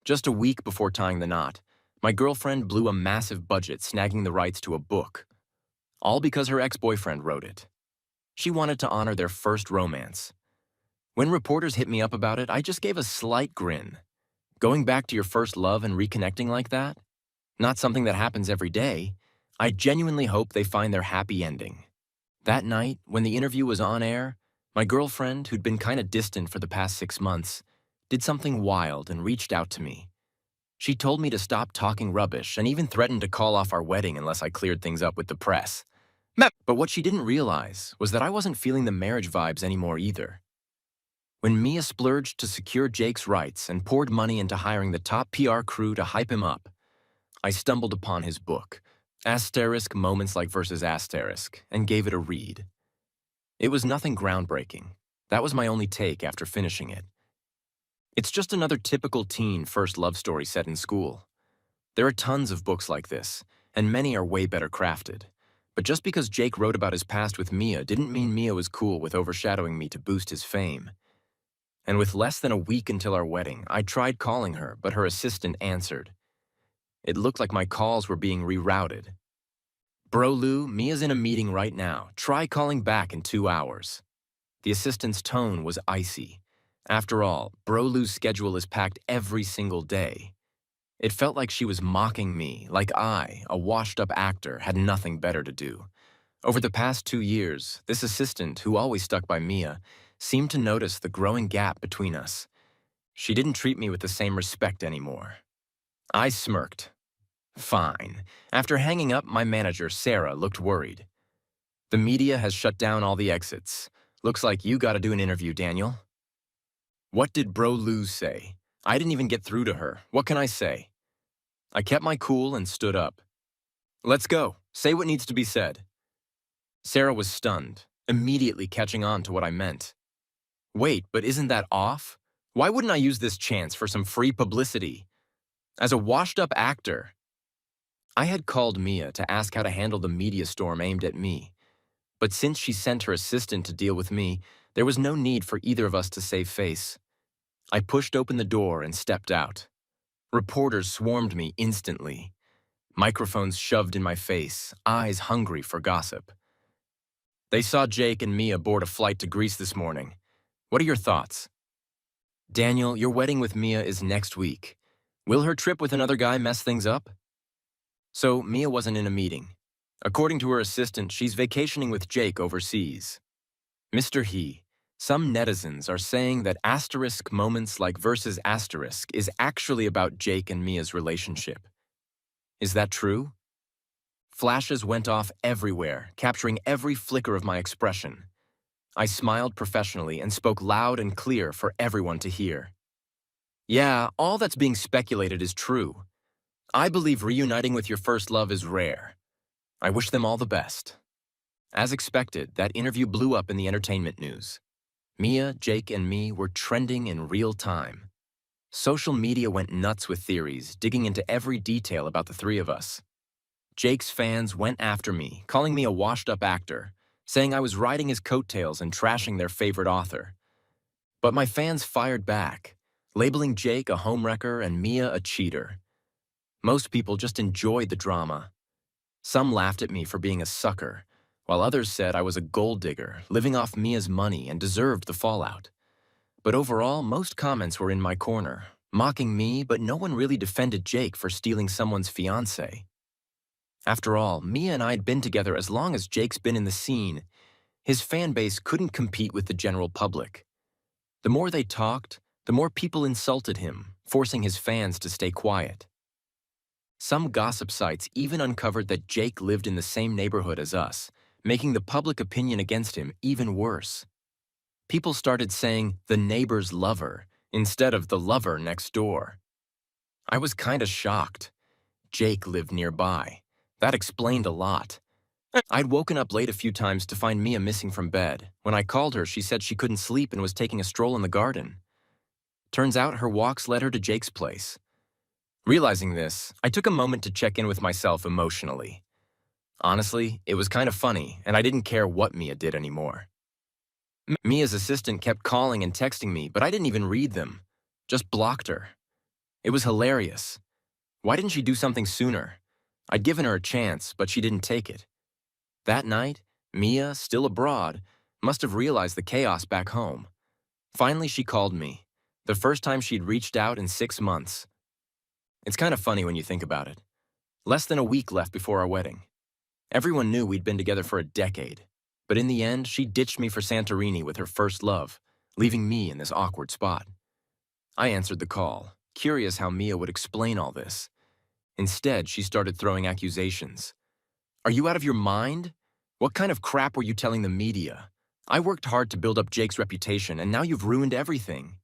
Just a week before tying the knot, my girlfriend blew a massive budget snagging the rights to a book, all because her ex-boyfriend wrote it. She wanted to honor their first romance. When reporters hit me up about it, I just gave a slight grin. Going back to your first love and reconnecting like that? Not something that happens every day. I genuinely hope they find their happy ending. That night, when the interview was on air, my girlfriend, who'd been kinda distant for the past 6 months, did something wild and reached out to me. She told me to stop talking rubbish and even threatened to call off our wedding unless I cleared things up with the press. But what she didn't realize was that I wasn't feeling the marriage vibes anymore either. When Mia splurged to secure Jake's rights and poured money into hiring the top PR crew to hype him up, I stumbled upon his book, Asterisk Moments Like versus Asterisk, and gave it a read. It was nothing groundbreaking. That was my only take after finishing it. It's just another typical teen first love story set in school. There are tons of books like this, and many are way better crafted. But just because Jake wrote about his past with Mia didn't mean Mia was cool with overshadowing me to boost his fame. And with less than a week until our wedding, I tried calling her, but her assistant answered. It looked like my calls were being rerouted. Bro Lou, Mia's in a meeting right now. Try calling back in 2 hours. The assistant's tone was icy. After all, Bro Lou's schedule is packed every single day. It felt like she was mocking me, like I, a washed-up actor, had nothing better to do. Over the past 2 years, this assistant, who always stuck by Mia, seemed to notice the growing gap between us. She didn't treat me with the same respect anymore. I smirked. Fine. After hanging up, my manager, Sarah, looked worried. The media has shut down all the exits. Looks like you gotta do an interview, Daniel. What did Bro Lou say? I didn't even get through to her. What can I say? I kept my cool and stood up. Let's go. Say what needs to be said. Sarah was stunned, immediately catching on to what I meant. Wait, but isn't that off? Why wouldn't I use this chance for some free publicity? As a washed-up actor, I had called Mia to ask how to handle the media storm aimed at me. But since she sent her assistant to deal with me, there was no need for either of us to save face. I pushed open the door and stepped out. Reporters swarmed me instantly. Microphones shoved in my face, eyes hungry for gossip. They saw Jake and Mia board a flight to Greece this morning. What are your thoughts? Daniel, your wedding with Mia is next week. Will her trip with another guy mess things up? So, Mia wasn't in a meeting. According to her assistant, she's vacationing with Jake overseas. Mr. He, some netizens are saying that Asterisk Moments Like versus Asterisk is actually about Jake and Mia's relationship. Is that true? Flashes went off everywhere, capturing every flicker of my expression. I smiled professionally and spoke loud and clear for everyone to hear. Yeah, all that's being speculated is true. I believe reuniting with your first love is rare. I wish them all the best. As expected, that interview blew up in the entertainment news. Mia, Jake, and me were trending in real time. Social media went nuts with theories, digging into every detail about the three of us. Jake's fans went after me, calling me a washed-up actor, saying I was riding his coattails and trashing their favorite author. But my fans fired back, labeling Jake a homewrecker and Mia a cheater. Most people just enjoyed the drama. Some laughed at me for being a sucker, while others said I was a gold digger, living off Mia's money and deserved the fallout. But overall, most comments were in my corner, mocking me, but no one really defended Jake for stealing someone's fiancé. After all, Mia and I had been together as long as Jake's been in the scene. His fan base couldn't compete with the general public. The more they talked, the more people insulted him, forcing his fans to stay quiet. Some gossip sites even uncovered that Jake lived in the same neighborhood as us, making the public opinion against him even worse. People started saying the neighbor's lover instead of the lover next door. I was kinda shocked. Jake lived nearby. That explained a lot. I'd woken up late a few times to find Mia missing from bed. When I called her, she said she couldn't sleep and was taking a stroll in the garden. Turns out her walks led her to Jake's place. Realizing this, I took a moment to check in with myself emotionally. Honestly, it was kind of funny, and I didn't care what Mia did anymore. Mia's assistant kept calling and texting me, but I didn't even read them. Just blocked her. It was hilarious. Why didn't she do something sooner? I'd given her a chance, but she didn't take it. That night, Mia, still abroad, must have realized the chaos back home. Finally, she called me, the first time she'd reached out in 6 months. It's kind of funny when you think about it. Less than a week left before our wedding. Everyone knew we'd been together for a decade, but in the end, she ditched me for Santorini with her first love, leaving me in this awkward spot. I answered the call, curious how Mia would explain all this. Instead, she started throwing accusations. Are you out of your mind? What kind of crap were you telling the media? I worked hard to build up Jake's reputation, and now you've ruined everything.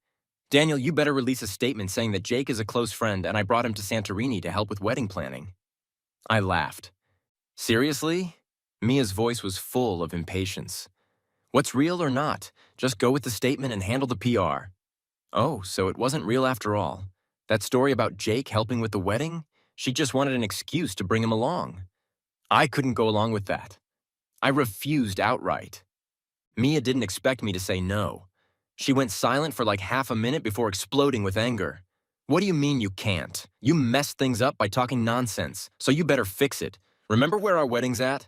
Daniel, you better release a statement saying that Jake is a close friend and I brought him to Santorini to help with wedding planning. I laughed. Seriously? Mia's voice was full of impatience. What's real or not? Just go with the statement and handle the PR. Oh, so it wasn't real after all. That story about Jake helping with the wedding? She just wanted an excuse to bring him along. I couldn't go along with that. I refused outright. Mia didn't expect me to say no. She went silent for like half a minute before exploding with anger. What do you mean you can't? You messed things up by talking nonsense, so you better fix it. Remember where our wedding's at?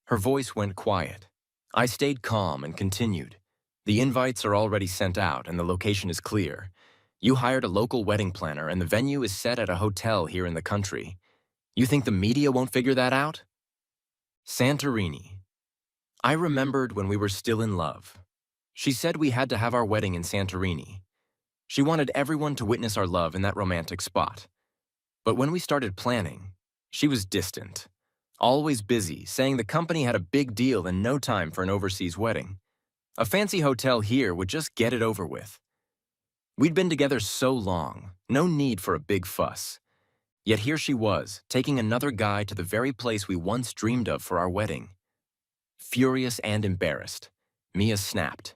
Her voice went quiet. I stayed calm and continued. The invites are already sent out and the location is clear. You hired a local wedding planner and the venue is set at a hotel here in the country. You think the media won't figure that out? Santorini. I remembered when we were still in love. She said we had to have our wedding in Santorini. She wanted everyone to witness our love in that romantic spot. But when we started planning, she was distant. Always busy, saying the company had a big deal and no time for an overseas wedding. A fancy hotel here would just get it over with. We'd been together so long, no need for a big fuss. Yet here she was, taking another guy to the very place we once dreamed of for our wedding. Furious and embarrassed, Mia snapped.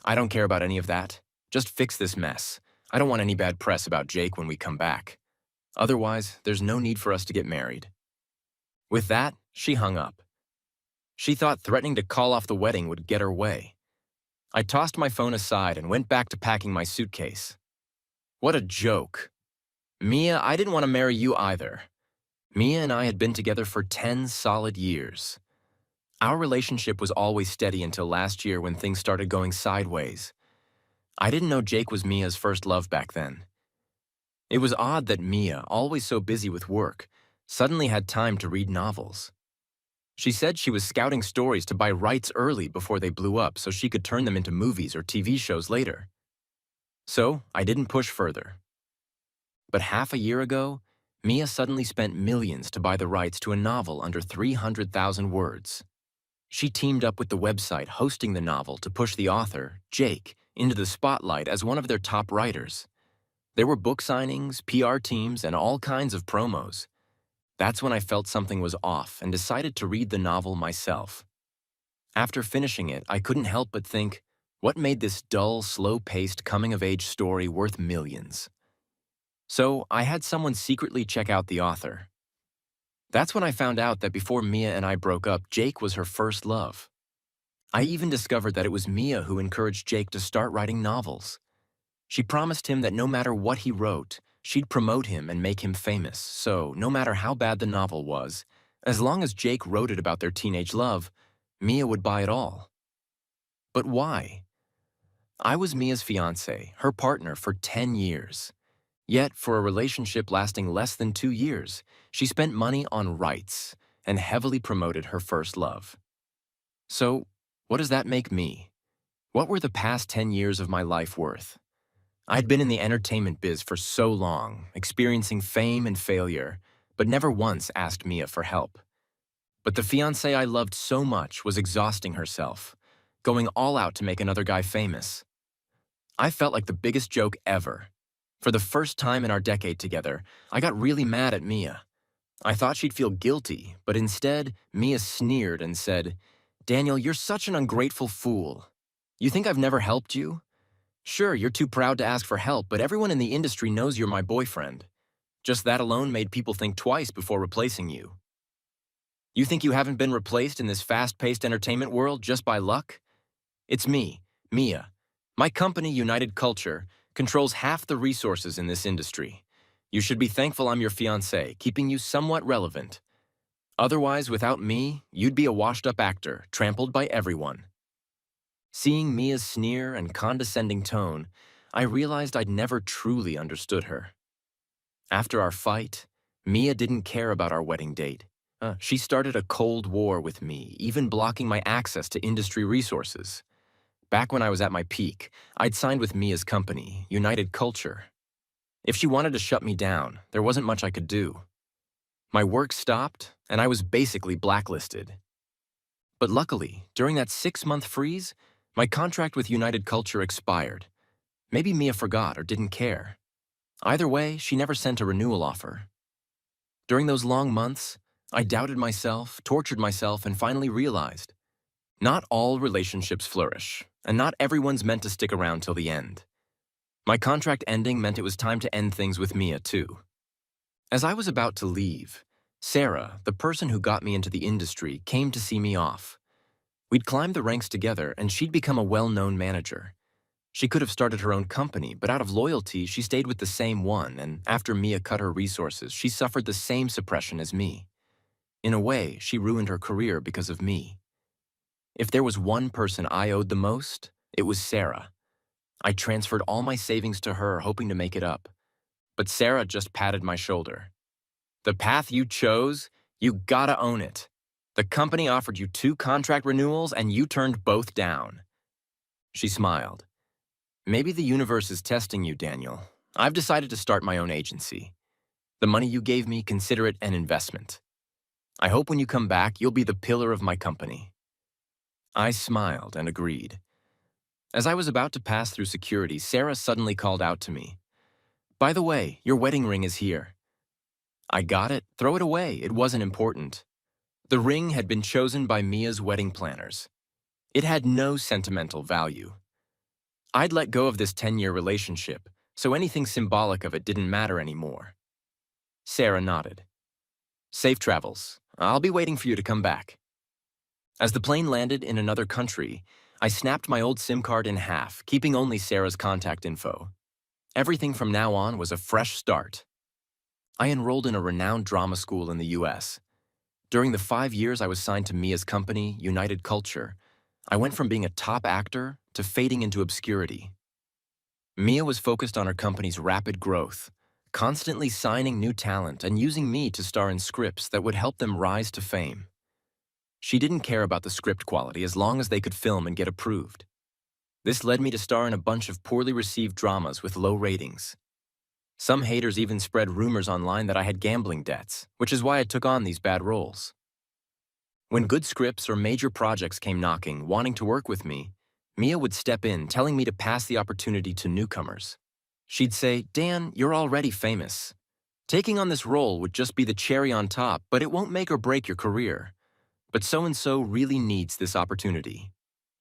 I don't care about any of that. Just fix this mess. I don't want any bad press about Jake when we come back. Otherwise, there's no need for us to get married. With that, she hung up. She thought threatening to call off the wedding would get her way. I tossed my phone aside and went back to packing my suitcase. What a joke. Mia, I didn't want to marry you either. Mia and I had been together for 10 solid years. Our relationship was always steady until last year when things started going sideways. I didn't know Jake was Mia's first love back then. It was odd that Mia, always so busy with work, suddenly had time to read novels. She said she was scouting stories to buy rights early before they blew up so she could turn them into movies or TV shows later. So I didn't push further. But half a year ago, Mia suddenly spent millions to buy the rights to a novel under 300,000 words. She teamed up with the website hosting the novel to push the author, Jake, into the spotlight as one of their top writers. There were book signings, PR teams, and all kinds of promos. That's when I felt something was off and decided to read the novel myself. After finishing it, I couldn't help but think, what made this dull, slow-paced coming-of-age story worth millions? So I had someone secretly check out the author. That's when I found out that before Mia and I broke up, Jake was her first love. I even discovered that it was Mia who encouraged Jake to start writing novels. She promised him that no matter what he wrote, she'd promote him and make him famous, so no matter how bad the novel was, as long as Jake wrote it about their teenage love, Mia would buy it all. But why? I was Mia's fiancé, her partner for 10 years. Yet, for a relationship lasting less than 2 years, she spent money on rights and heavily promoted her first love. So, what does that make me? What were the past 10 years of my life worth? I'd been in the entertainment biz for so long, experiencing fame and failure, but never once asked Mia for help. But the fiancé I loved so much was exhausting herself, going all out to make another guy famous. I felt like the biggest joke ever. For the first time in our decade together, I got really mad at Mia. I thought she'd feel guilty, but instead, Mia sneered and said, "Daniel, you're such an ungrateful fool. You think I've never helped you? Sure, you're too proud to ask for help, but everyone in the industry knows you're my boyfriend. Just that alone made people think twice before replacing you. You think you haven't been replaced in this fast-paced entertainment world just by luck? It's me, Mia. My company, United Culture, controls half the resources in this industry. You should be thankful I'm your fiancé, keeping you somewhat relevant. Otherwise, without me, you'd be a washed-up actor, trampled by everyone. Seeing Mia's sneer and condescending tone, I realized I'd never truly understood her. After our fight, Mia didn't care about our wedding date. She started a cold war with me, even blocking my access to industry resources. Back when I was at my peak, I'd signed with Mia's company, United Culture. If she wanted to shut me down, there wasn't much I could do. My work stopped, and I was basically blacklisted. But luckily, during that 6-month freeze, my contract with United Culture expired. Maybe Mia forgot or didn't care. Either way, she never sent a renewal offer. During those long months, I doubted myself, tortured myself, and finally realized, not all relationships flourish, and not everyone's meant to stick around till the end. My contract ending meant it was time to end things with Mia, too. As I was about to leave, Sarah, the person who got me into the industry, came to see me off. We'd climbed the ranks together, and she'd become a well-known manager. She could have started her own company, but out of loyalty, she stayed with the same one, and after Mia cut her resources, she suffered the same suppression as me. In a way, she ruined her career because of me. If there was one person I owed the most, it was Sarah. I transferred all my savings to her, hoping to make it up. But Sarah just patted my shoulder. The path you chose, you gotta own it. The company offered you 2 contract renewals, and you turned both down. She smiled. Maybe the universe is testing you, Daniel. I've decided to start my own agency. The money you gave me, consider it an investment. I hope when you come back, you'll be the pillar of my company. I smiled and agreed. As I was about to pass through security, Sarah suddenly called out to me. By the way, your wedding ring is here. I got it. Throw it away. It wasn't important. The ring had been chosen by Mia's wedding planners. It had no sentimental value. I'd let go of this 10-year relationship, so anything symbolic of it didn't matter anymore. Sarah nodded. Safe travels. I'll be waiting for you to come back. As the plane landed in another country, I snapped my old SIM card in half, keeping only Sarah's contact info. Everything from now on was a fresh start. I enrolled in a renowned drama school in the US. During the 5 years I was signed to Mia's company, United Culture, I went from being a top actor to fading into obscurity. Mia was focused on her company's rapid growth, constantly signing new talent and using me to star in scripts that would help them rise to fame. She didn't care about the script quality as long as they could film and get approved. This led me to star in a bunch of poorly received dramas with low ratings. Some haters even spread rumors online that I had gambling debts, which is why I took on these bad roles. When good scripts or major projects came knocking, wanting to work with me, Mia would step in, telling me to pass the opportunity to newcomers. She'd say, Dan, you're already famous. Taking on this role would just be the cherry on top, but it won't make or break your career. But so-and-so really needs this opportunity.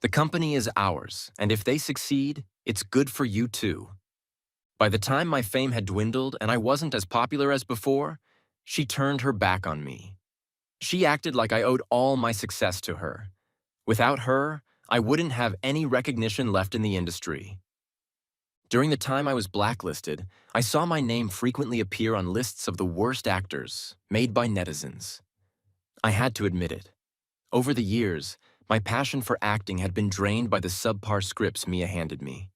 The company is ours, and if they succeed, it's good for you too. By the time my fame had dwindled and I wasn't as popular as before, she turned her back on me. She acted like I owed all my success to her. Without her, I wouldn't have any recognition left in the industry. During the time I was blacklisted, I saw my name frequently appear on lists of the worst actors, made by netizens. I had to admit it. Over the years, my passion for acting had been drained by the subpar scripts Mia handed me.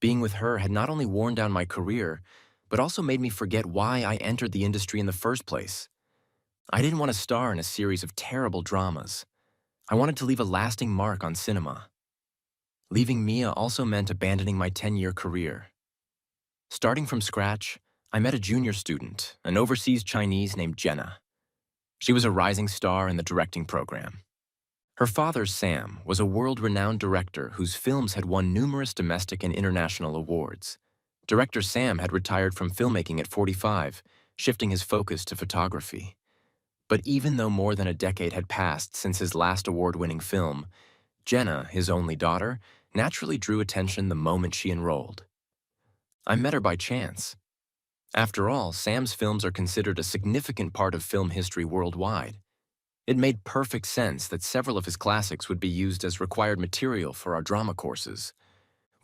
Being with her had not only worn down my career, but also made me forget why I entered the industry in the first place. I didn't want to star in a series of terrible dramas. I wanted to leave a lasting mark on cinema. Leaving Mia also meant abandoning my 10-year career. Starting from scratch, I met a junior student, an overseas Chinese named Jenna. She was a rising star in the directing program. Her father, Sam, was a world-renowned director whose films had won numerous domestic and international awards. Director Sam had retired from filmmaking at 45, shifting his focus to photography. But even though more than a decade had passed since his last award-winning film, Jenna, his only daughter, naturally drew attention the moment she enrolled. I met her by chance. After all, Sam's films are considered a significant part of film history worldwide. It made perfect sense that several of his classics would be used as required material for our drama courses.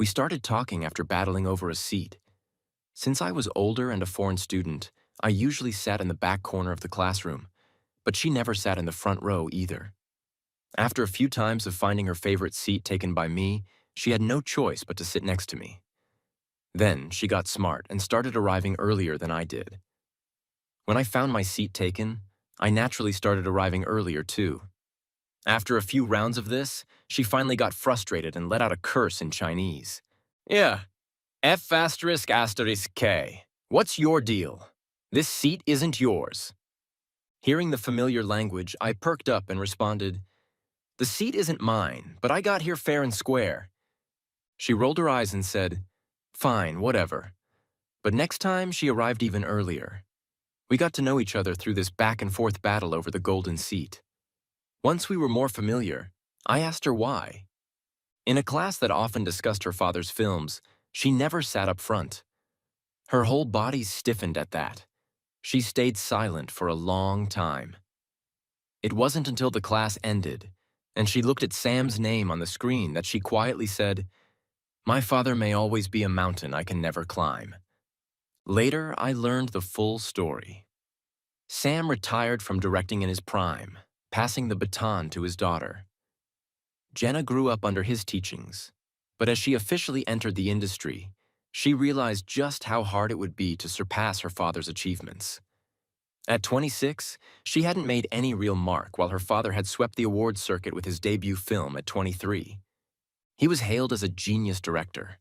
We started talking after battling over a seat. Since I was older and a foreign student, I usually sat in the back corner of the classroom, but she never sat in the front row either. After a few times of finding her favorite seat taken by me, she had no choice but to sit next to me. Then she got smart and started arriving earlier than I did. When I found my seat taken, I naturally started arriving earlier too. After a few rounds of this, she finally got frustrated and let out a curse in Chinese. Yeah, F asterisk asterisk K. What's your deal? This seat isn't yours. Hearing the familiar language, I perked up and responded, the seat isn't mine, but I got here fair and square. She rolled her eyes and said, fine, whatever. But next time, she arrived even earlier. We got to know each other through this back-and-forth battle over the golden seat. Once we were more familiar, I asked her why. In a class that often discussed her father's films, she never sat up front. Her whole body stiffened at that. She stayed silent for a long time. It wasn't until the class ended, and she looked at Sam's name on the screen that she quietly said, my father may always be a mountain I can never climb. Later, I learned the full story. Sam retired from directing in his prime, passing the baton to his daughter. Jenna grew up under his teachings, but as she officially entered the industry, she realized just how hard it would be to surpass her father's achievements. At 26, she hadn't made any real mark while her father had swept the awards circuit with his debut film at 23. He was hailed as a genius director.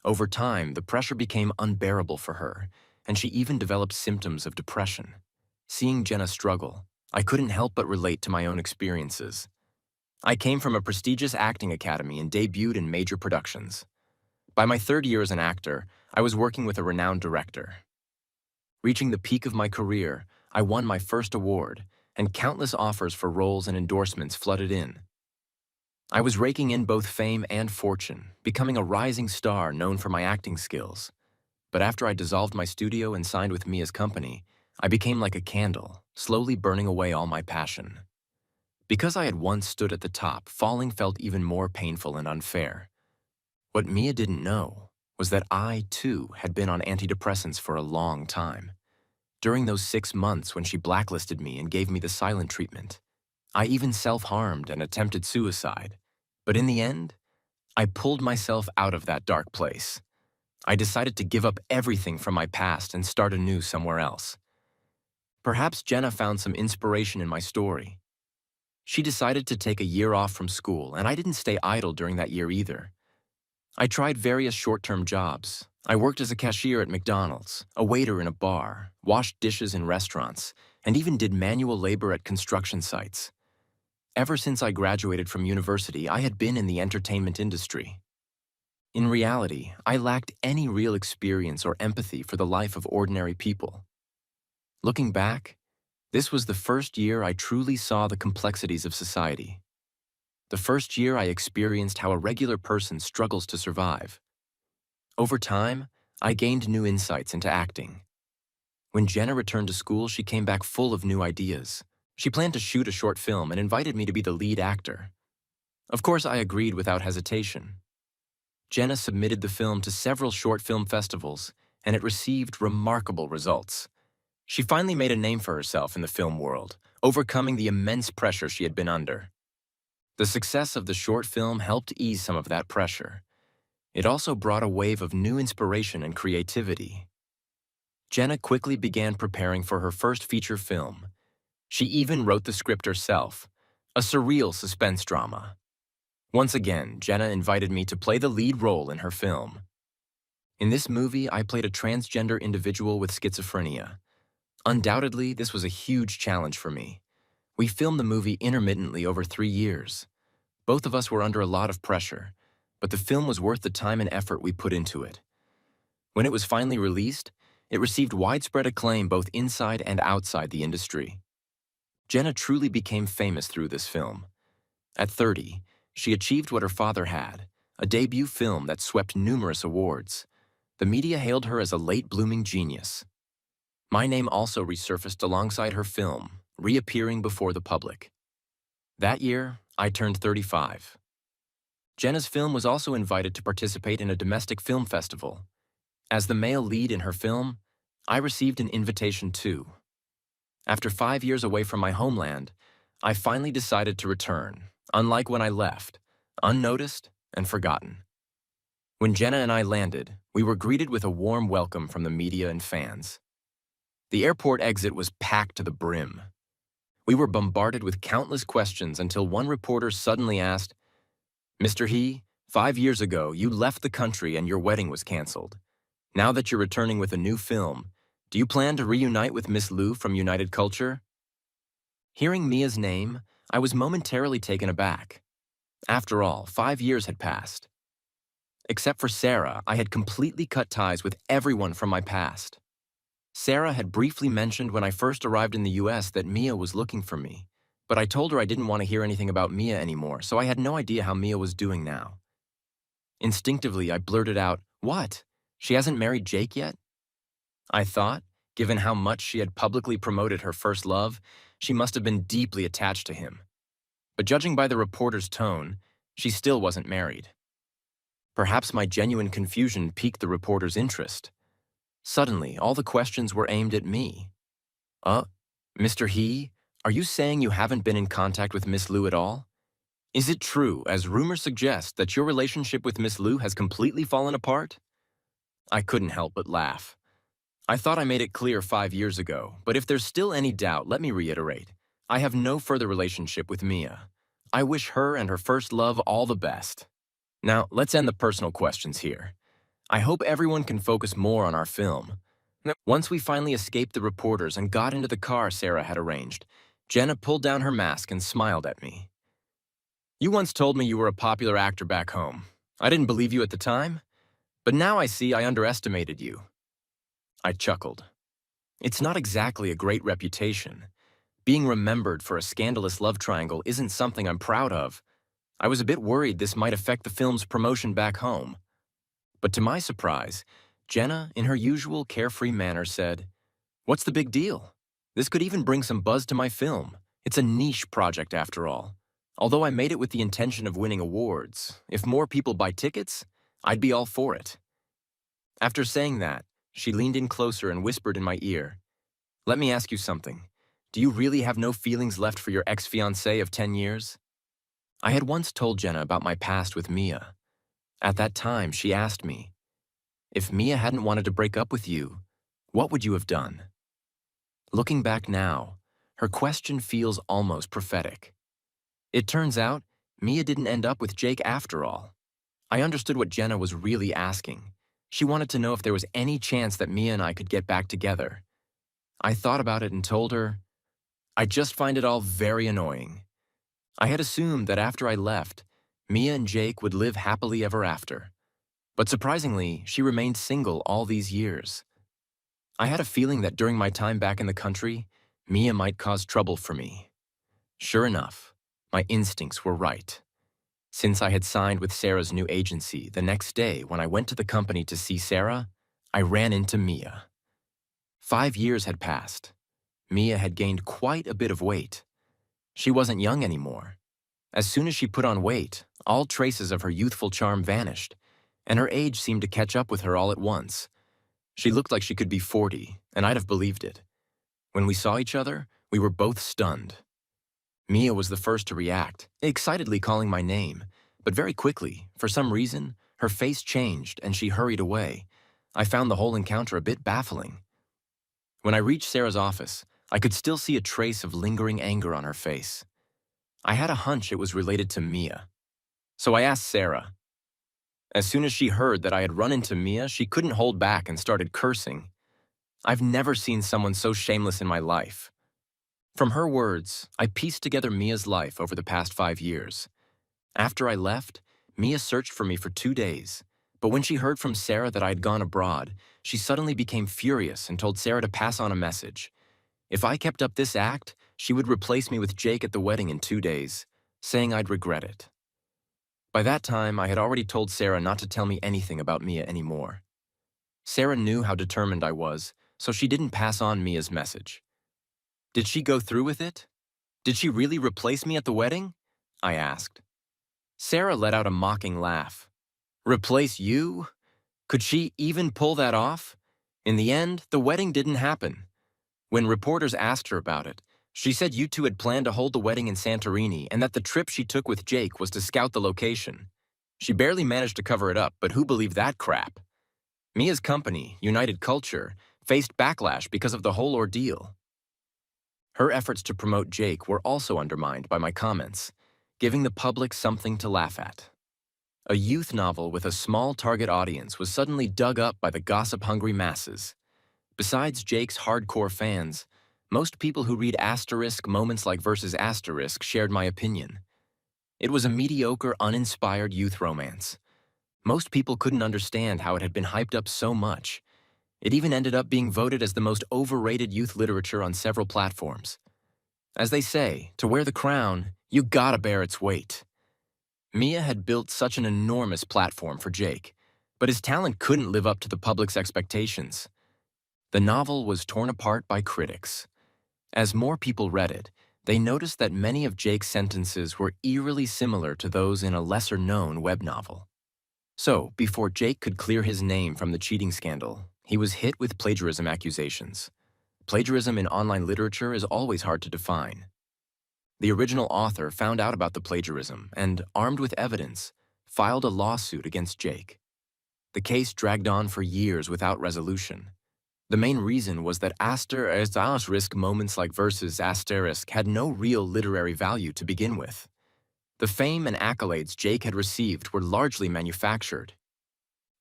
Over time, the pressure became unbearable for her, and she even developed symptoms of depression. Seeing Jenna struggle, I couldn't help but relate to my own experiences. I came from a prestigious acting academy and debuted in major productions. By my third year as an actor, I was working with a renowned director. Reaching the peak of my career, I won my first award, and countless offers for roles and endorsements flooded in. I was raking in both fame and fortune, becoming a rising star known for my acting skills. But after I dissolved my studio and signed with Mia's company, I became like a candle, slowly burning away all my passion. Because I had once stood at the top, falling felt even more painful and unfair. What Mia didn't know was that I, too, had been on antidepressants for a long time. During those 6 months when she blacklisted me and gave me the silent treatment, I even self-harmed and attempted suicide. But in the end, I pulled myself out of that dark place. I decided to give up everything from my past and start anew somewhere else. Perhaps Jenna found some inspiration in my story. She decided to take a year off from school, and I didn't stay idle during that year either. I tried various short-term jobs. I worked as a cashier at McDonald's, a waiter in a bar, washed dishes in restaurants, and even did manual labor at construction sites. Ever since I graduated from university, I had been in the entertainment industry. In reality, I lacked any real experience or empathy for the life of ordinary people. Looking back, this was the first year I truly saw the complexities of society. The first year I experienced how a regular person struggles to survive. Over time, I gained new insights into acting. When Jenna returned to school, she came back full of new ideas. She planned to shoot a short film and invited me to be the lead actor. Of course, I agreed without hesitation. Jenna submitted the film to several short film festivals, and it received remarkable results. She finally made a name for herself in the film world, overcoming the immense pressure she had been under. The success of the short film helped ease some of that pressure. It also brought a wave of new inspiration and creativity. Jenna quickly began preparing for her first feature film. She even wrote the script herself, a surreal suspense drama. Once again, Jenna invited me to play the lead role in her film. In this movie, I played a transgender individual with schizophrenia. Undoubtedly, this was a huge challenge for me. We filmed the movie intermittently over 3 years. Both of us were under a lot of pressure, but the film was worth the time and effort we put into it. When it was finally released, it received widespread acclaim both inside and outside the industry. Jenna truly became famous through this film. At 30, she achieved what her father had, a debut film that swept numerous awards. The media hailed her as a late-blooming genius. My name also resurfaced alongside her film, reappearing before the public. That year, I turned 35. Jenna's film was also invited to participate in a domestic film festival. As the male lead in her film, I received an invitation too. After 5 years away from my homeland, I finally decided to return, unlike when I left, unnoticed and forgotten. When Jenna and I landed, we were greeted with a warm welcome from the media and fans. The airport exit was packed to the brim. We were bombarded with countless questions until one reporter suddenly asked, "Mr. He, 5 years ago, you left the country and your wedding was canceled. Now that you're returning with a new film, do you plan to reunite with Miss Liu from United Culture?" Hearing Mia's name, I was momentarily taken aback. After all, 5 years had passed. Except for Sarah, I had completely cut ties with everyone from my past. Sarah had briefly mentioned when I first arrived in the US that Mia was looking for me, but I told her I didn't want to hear anything about Mia anymore, so I had no idea how Mia was doing now. Instinctively, I blurted out, "What? She hasn't married Jake yet?" I thought, given how much she had publicly promoted her first love, she must have been deeply attached to him. But judging by the reporter's tone, she still wasn't married. Perhaps my genuine confusion piqued the reporter's interest. Suddenly, all the questions were aimed at me. Mr. He, are you saying you haven't been in contact with Miss Liu at all? Is it true, as rumors suggest, that your relationship with Miss Liu has completely fallen apart?" I couldn't help but laugh. I thought I made it clear 5 years ago, but if there's still any doubt, let me reiterate. I have no further relationship with Mia. I wish her and her first love all the best. Now, let's end the personal questions here. I hope everyone can focus more on our film. Once we finally escaped the reporters and got into the car Sarah had arranged, Jenna pulled down her mask and smiled at me. "You once told me you were a popular actor back home. I didn't believe you at the time, but now I see I underestimated you." I chuckled. It's not exactly a great reputation. Being remembered for a scandalous love triangle isn't something I'm proud of. I was a bit worried this might affect the film's promotion back home. But to my surprise, Jenna, in her usual carefree manner, said, "What's the big deal? This could even bring some buzz to my film. It's a niche project after all. Although I made it with the intention of winning awards, if more people buy tickets, I'd be all for it." After saying that, she leaned in closer and whispered in my ear, "Let me ask you something. Do you really have no feelings left for your ex-fiancé of 10 years? I had once told Jenna about my past with Mia. At that time, she asked me, "If Mia hadn't wanted to break up with you, what would you have done?" Looking back now, her question feels almost prophetic. It turns out, Mia didn't end up with Jake after all. I understood what Jenna was really asking. She wanted to know if there was any chance that Mia and I could get back together. I thought about it and told her, "I just find it all very annoying. I had assumed that after I left, Mia and Jake would live happily ever after. But surprisingly, she remained single all these years. I had a feeling that during my time back in the country, Mia might cause trouble for me." Sure enough, my instincts were right. Since I had signed with Sarah's new agency, the next day when I went to the company to see Sarah, I ran into Mia. 5 years had passed. Mia had gained quite a bit of weight. She wasn't young anymore. As soon as she put on weight, all traces of her youthful charm vanished, and her age seemed to catch up with her all at once. She looked like she could be 40, and I'd have believed it. When we saw each other, we were both stunned. Mia was the first to react, excitedly calling my name, but very quickly, for some reason, her face changed and she hurried away. I found the whole encounter a bit baffling. When I reached Sarah's office, I could still see a trace of lingering anger on her face. I had a hunch it was related to Mia. So I asked Sarah. As soon as she heard that I had run into Mia, she couldn't hold back and started cursing. I've never seen someone so shameless in my life. From her words, I pieced together Mia's life over the past 5 years. After I left, Mia searched for me for 2 days, but when she heard from Sarah that I had gone abroad, she suddenly became furious and told Sarah to pass on a message. If I kept up this act, she would replace me with Jake at the wedding in 2 days, saying I'd regret it. By that time, I had already told Sarah not to tell me anything about Mia anymore. Sarah knew how determined I was, so she didn't pass on Mia's message. Did she go through with it? Did she really replace me at the wedding? I asked. Sarah let out a mocking laugh. Replace you? Could she even pull that off? In the end, the wedding didn't happen. When reporters asked her about it, she said you two had planned to hold the wedding in Santorini and that the trip she took with Jake was to scout the location. She barely managed to cover it up, but who believed that crap? Mia's company, United Culture, faced backlash because of the whole ordeal. Her efforts to promote Jake were also undermined by my comments, giving the public something to laugh at. A youth novel with a small target audience was suddenly dug up by the gossip-hungry masses. Besides Jake's hardcore fans, most people who read asterisk moments like versus asterisk shared my opinion. It was a mediocre, uninspired youth romance. Most people couldn't understand how it had been hyped up so much. It even ended up being voted as the most overrated youth literature on several platforms. As they say, to wear the crown, you gotta bear its weight. Mia had built such an enormous platform for Jake, but his talent couldn't live up to the public's expectations. The novel was torn apart by critics. As more people read it, they noticed that many of Jake's sentences were eerily similar to those in a lesser-known web novel. So, before Jake could clear his name from the cheating scandal, he was hit with plagiarism accusations. Plagiarism in online literature is always hard to define. The original author found out about the plagiarism and, armed with evidence, filed a lawsuit against Jake. The case dragged on for years without resolution. The main reason was that asterisk moments like verses asterisk had no real literary value to begin with. The fame and accolades Jake had received were largely manufactured.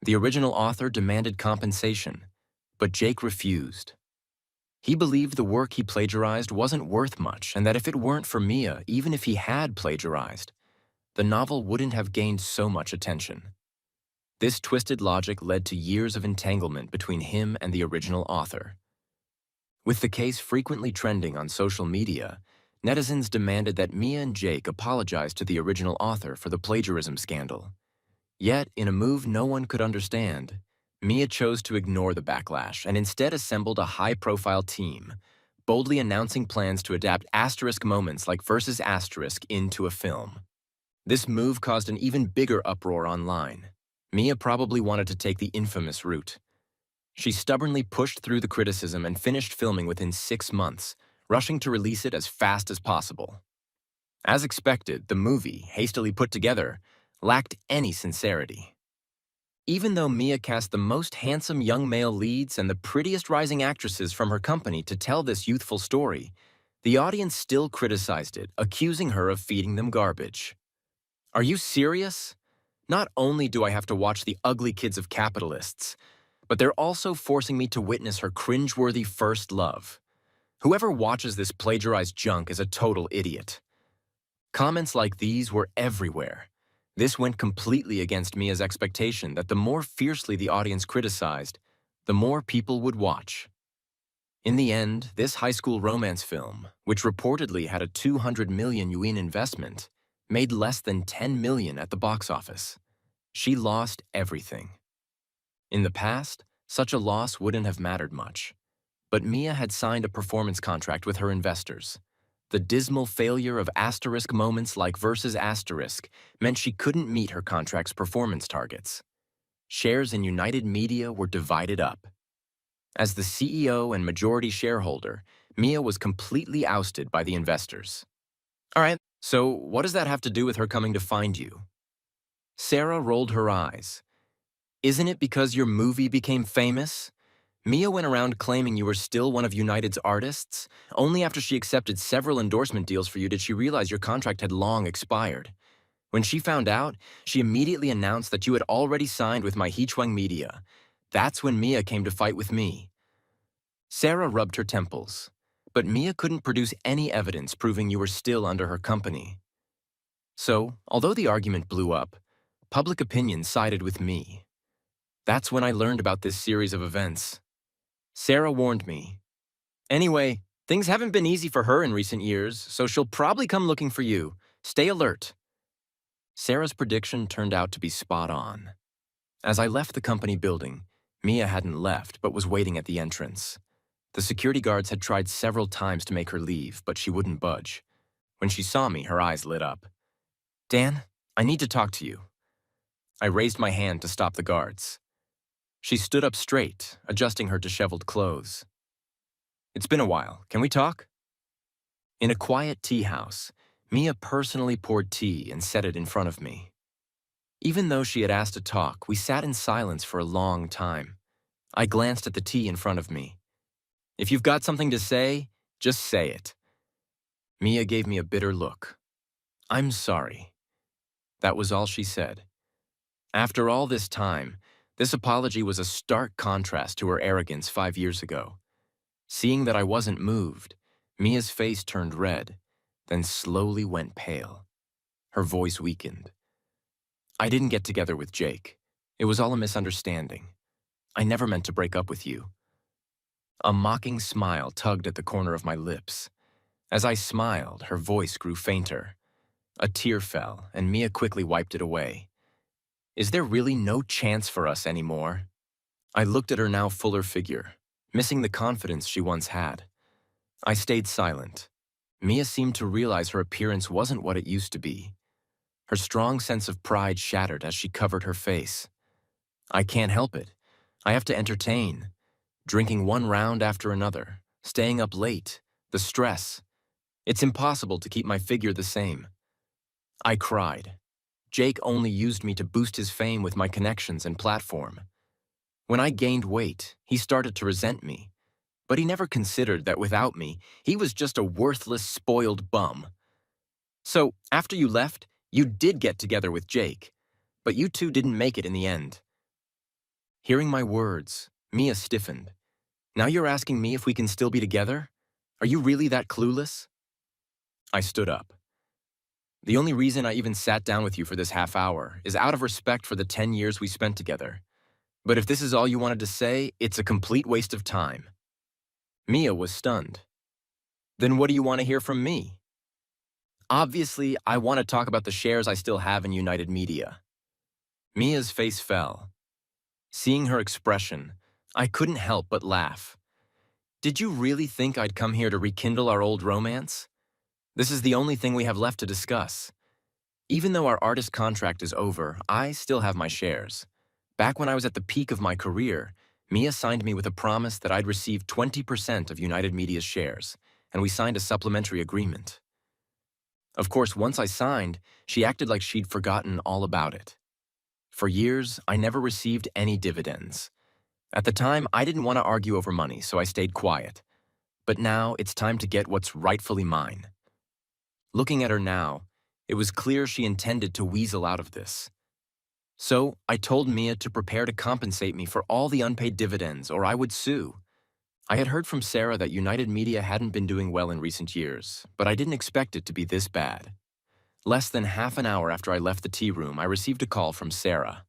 The original author demanded compensation, but Jake refused. He believed the work he plagiarized wasn't worth much and that if it weren't for Mia, even if he had plagiarized, the novel wouldn't have gained so much attention. This twisted logic led to years of entanglement between him and the original author. With the case frequently trending on social media, netizens demanded that Mia and Jake apologize to the original author for the plagiarism scandal. Yet, in a move no one could understand, Mia chose to ignore the backlash and instead assembled a high-profile team, boldly announcing plans to adapt asterisk moments like versus asterisk into a film. This move caused an even bigger uproar online. Mia probably wanted to take the infamous route. She stubbornly pushed through the criticism and finished filming within 6 months, rushing to release it as fast as possible. As expected, the movie, hastily put together, lacked any sincerity. Even though Mia cast the most handsome young male leads and the prettiest rising actresses from her company to tell this youthful story, the audience still criticized it, accusing her of feeding them garbage. Are you serious? Not only do I have to watch the ugly kids of capitalists, but they're also forcing me to witness her cringeworthy first love. Whoever watches this plagiarized junk is a total idiot. Comments like these were everywhere. This went completely against Mia's expectation that the more fiercely the audience criticized, the more people would watch. In the end, this high school romance film, which reportedly had a 200 million yuan investment, made less than 10 million at the box office. She lost everything. In the past, such a loss wouldn't have mattered much. But Mia had signed a performance contract with her investors. The dismal failure of asterisk moments like versus asterisk meant she couldn't meet her contract's performance targets. Shares in United Media were divided up. As the CEO and majority shareholder, Mia was completely ousted by the investors. All right, so what does that have to do with her coming to find you? Sarah rolled her eyes. Isn't it because your movie became famous? Mia went around claiming you were still one of United's artists. Only after she accepted several endorsement deals for you did she realize your contract had long expired. When she found out, she immediately announced that you had already signed with my Hechuang Media. That's when Mia came to fight with me. Sarah rubbed her temples, but Mia couldn't produce any evidence proving you were still under her company. So, although the argument blew up, public opinion sided with me. That's when I learned about this series of events. Sarah warned me. Anyway, things haven't been easy for her in recent years, so she'll probably come looking for you. Stay alert. Sarah's prediction turned out to be spot on. As I left the company building, Mia hadn't left but was waiting at the entrance. The security guards had tried several times to make her leave, but she wouldn't budge. When she saw me, her eyes lit up. Dan, I need to talk to you. I raised my hand to stop the guards. She stood up straight, adjusting her disheveled clothes. It's been a while. Can we talk? In a quiet tea house, Mia personally poured tea and set it in front of me. Even though she had asked to talk, we sat in silence for a long time. I glanced at the tea in front of me. If you've got something to say, just say it. Mia gave me a bitter look. I'm sorry. That was all she said. After all this time, this apology was a stark contrast to her arrogance 5 years ago. Seeing that I wasn't moved, Mia's face turned red, then slowly went pale. Her voice weakened. I didn't get together with Jake. It was all a misunderstanding. I never meant to break up with you. A mocking smile tugged at the corner of my lips. As I smiled, her voice grew fainter. A tear fell, and Mia quickly wiped it away. Is there really no chance for us anymore? I looked at her now fuller figure, missing the confidence she once had. I stayed silent. Mia seemed to realize her appearance wasn't what it used to be. Her strong sense of pride shattered as she covered her face. I can't help it. I have to entertain. Drinking one round after another, staying up late, the stress. It's impossible to keep my figure the same. I cried. Jake only used me to boost his fame with my connections and platform. When I gained weight, he started to resent me. But he never considered that without me, he was just a worthless, spoiled bum. So, after you left, you did get together with Jake. But you two didn't make it in the end. Hearing my words, Mia stiffened. Now you're asking me if we can still be together? Are you really that clueless? I stood up. The only reason I even sat down with you for this half hour is out of respect for the 10 years we spent together. But if this is all you wanted to say, it's a complete waste of time. Mia was stunned. Then what do you want to hear from me? Obviously, I want to talk about the shares I still have in United Media. Mia's face fell. Seeing her expression, I couldn't help but laugh. Did you really think I'd come here to rekindle our old romance? This is the only thing we have left to discuss. Even though our artist contract is over, I still have my shares. Back when I was at the peak of my career, Mia signed me with a promise that I'd receive 20% of United Media's shares, and we signed a supplementary agreement. Of course, once I signed, she acted like she'd forgotten all about it. For years, I never received any dividends. At the time, I didn't want to argue over money, so I stayed quiet. But now, it's time to get what's rightfully mine. Looking at her now, it was clear she intended to weasel out of this. So, I told Mia to prepare to compensate me for all the unpaid dividends, or I would sue. I had heard from Sarah that United Media hadn't been doing well in recent years, but I didn't expect it to be this bad. Less than half an hour after I left the tea room, I received a call from Sarah.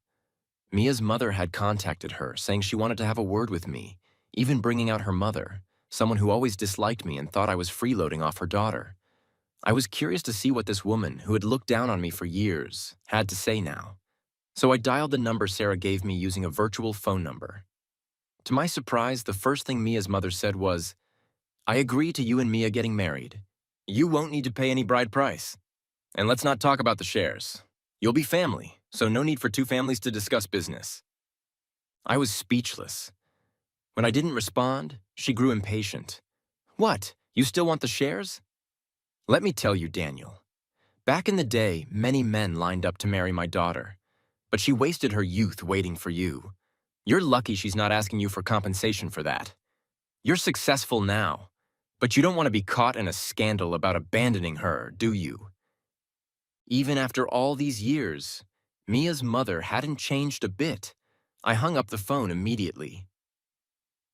Mia's mother had contacted her, saying she wanted to have a word with me, even bringing out her mother, someone who always disliked me and thought I was freeloading off her daughter. I was curious to see what this woman, who had looked down on me for years, had to say now. So I dialed the number Sarah gave me using a virtual phone number. To my surprise, the first thing Mia's mother said was, "I agree to you and Mia getting married. You won't need to pay any bride price. And let's not talk about the shares. You'll be family, so no need for two families to discuss business." I was speechless. When I didn't respond, she grew impatient. "What? You still want the shares?" Let me tell you, Daniel. Back in the day, many men lined up to marry my daughter. But she wasted her youth waiting for you. You're lucky she's not asking you for compensation for that. You're successful now, but you don't want to be caught in a scandal about abandoning her, do you? Even after all these years, Mia's mother hadn't changed a bit. I hung up the phone immediately.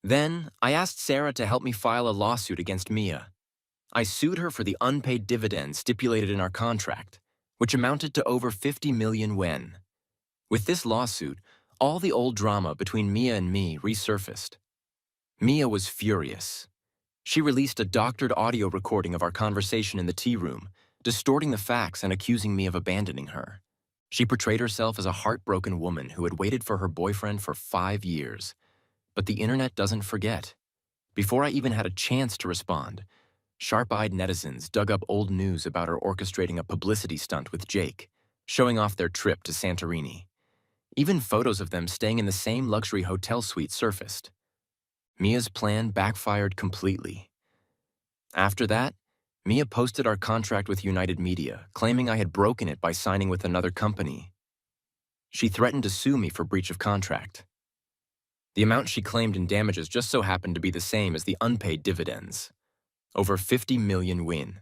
Then, I asked Sarah to help me file a lawsuit against Mia. I sued her for the unpaid dividends stipulated in our contract, which amounted to over 50 million yen. With this lawsuit, all the old drama between Mia and me resurfaced. Mia was furious. She released a doctored audio recording of our conversation in the tea room, distorting the facts and accusing me of abandoning her. She portrayed herself as a heartbroken woman who had waited for her boyfriend for 5 years. But the internet doesn't forget. Before I even had a chance to respond, sharp-eyed netizens dug up old news about her orchestrating a publicity stunt with Jake, showing off their trip to Santorini. Even photos of them staying in the same luxury hotel suite surfaced. Mia's plan backfired completely. After that, Mia posted our contract with United Media, claiming I had broken it by signing with another company. She threatened to sue me for breach of contract. The amount she claimed in damages just so happened to be the same as the unpaid dividends. Over 50 million win.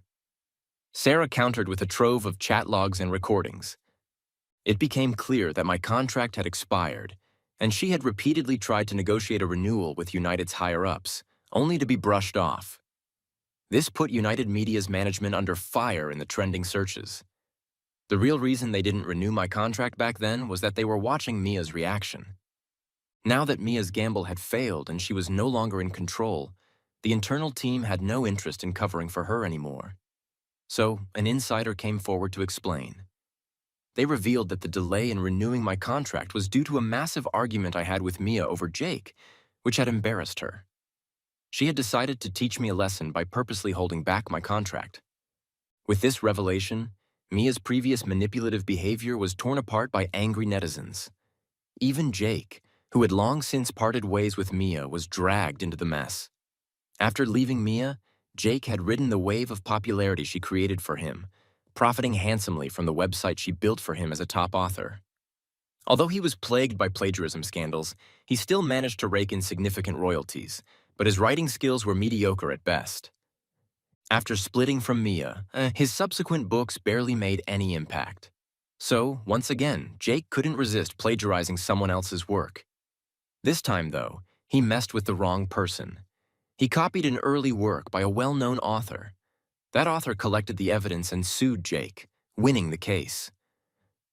Sarah countered with a trove of chat logs and recordings. It became clear that my contract had expired, and she had repeatedly tried to negotiate a renewal with United's higher-ups, only to be brushed off. This put United Media's management under fire in the trending searches. The real reason they didn't renew my contract back then was that they were watching Mia's reaction. Now that Mia's gamble had failed and she was no longer in control, the internal team had no interest in covering for her anymore. So, an insider came forward to explain. They revealed that the delay in renewing my contract was due to a massive argument I had with Mia over Jake, which had embarrassed her. She had decided to teach me a lesson by purposely holding back my contract. With this revelation, Mia's previous manipulative behavior was torn apart by angry netizens. Even Jake, who had long since parted ways with Mia, was dragged into the mess. After leaving Mia, Jake had ridden the wave of popularity she created for him, profiting handsomely from the website she built for him as a top author. Although he was plagued by plagiarism scandals, he still managed to rake in significant royalties, but his writing skills were mediocre at best. After splitting from Mia, his subsequent books barely made any impact. So, once again, Jake couldn't resist plagiarizing someone else's work. This time, though, he messed with the wrong person. He copied an early work by a well-known author. That author collected the evidence and sued Jake, winning the case.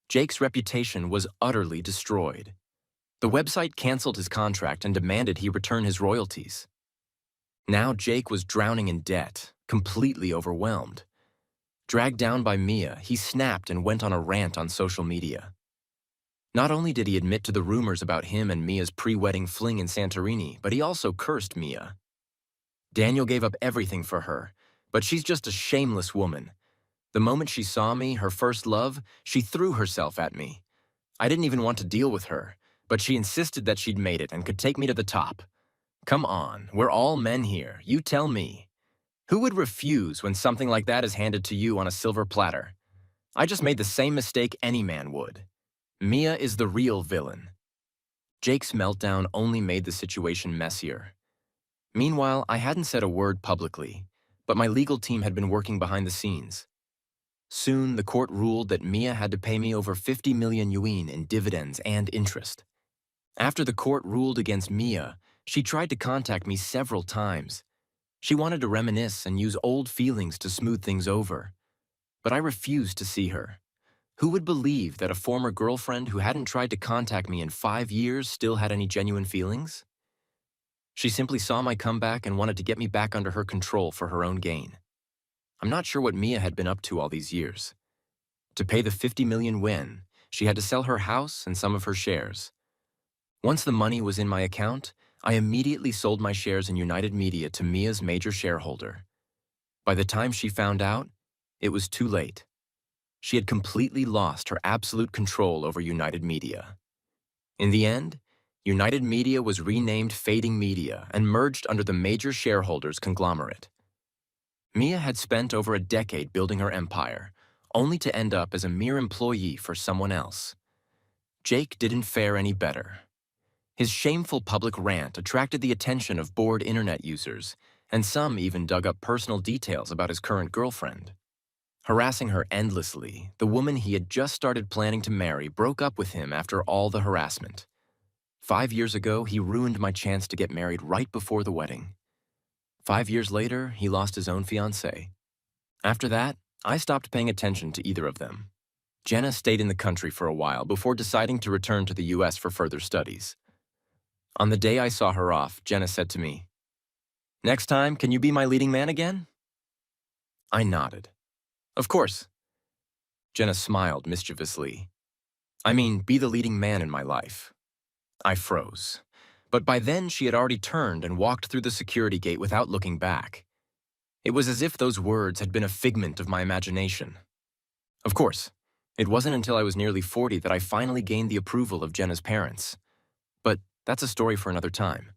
Jake's reputation was utterly destroyed. The website canceled his contract and demanded he return his royalties. Now Jake was drowning in debt, completely overwhelmed. Dragged down by Mia, he snapped and went on a rant on social media. Not only did he admit to the rumors about him and Mia's pre-wedding fling in Santorini, but he also cursed Mia. Daniel gave up everything for her, but she's just a shameless woman. The moment she saw me, her first love, she threw herself at me. I didn't even want to deal with her, but she insisted that she'd made it and could take me to the top. Come on, we're all men here, you tell me. Who would refuse when something like that is handed to you on a silver platter? I just made the same mistake any man would. Mia is the real villain. Jake's meltdown only made the situation messier. Meanwhile, I hadn't said a word publicly, but my legal team had been working behind the scenes. Soon, the court ruled that Mia had to pay me over 50 million yuan in dividends and interest. After the court ruled against Mia, she tried to contact me several times. She wanted to reminisce and use old feelings to smooth things over. But I refused to see her. Who would believe that a former girlfriend who hadn't tried to contact me in 5 years still had any genuine feelings? She simply saw my comeback and wanted to get me back under her control for her own gain. I'm not sure what Mia had been up to all these years. To pay the 50 million yuan, she had to sell her house and some of her shares. Once the money was in my account, I immediately sold my shares in United Media to Mia's major shareholder. By the time she found out, it was too late. She had completely lost her absolute control over United Media. In the end, United Media was renamed Fading Media and merged under the major shareholders' conglomerate. Mia had spent over a decade building her empire, only to end up as a mere employee for someone else. Jake didn't fare any better. His shameful public rant attracted the attention of bored internet users, and some even dug up personal details about his current girlfriend. Harassing her endlessly, the woman he had just started planning to marry broke up with him after all the harassment. 5 years ago, he ruined my chance to get married right before the wedding. 5 years later, he lost his own fiancée. After that, I stopped paying attention to either of them. Jenna stayed in the country for a while before deciding to return to the US for further studies. On the day I saw her off, Jenna said to me, "Next time, can you be my leading man again?" I nodded. "Of course." Jenna smiled mischievously. "I mean, be the leading man in my life." I froze. But by then, she had already turned and walked through the security gate without looking back. It was as if those words had been a figment of my imagination. "Of course. It wasn't until I was nearly 40 that I finally gained the approval of Jenna's parents. But that's a story for another time.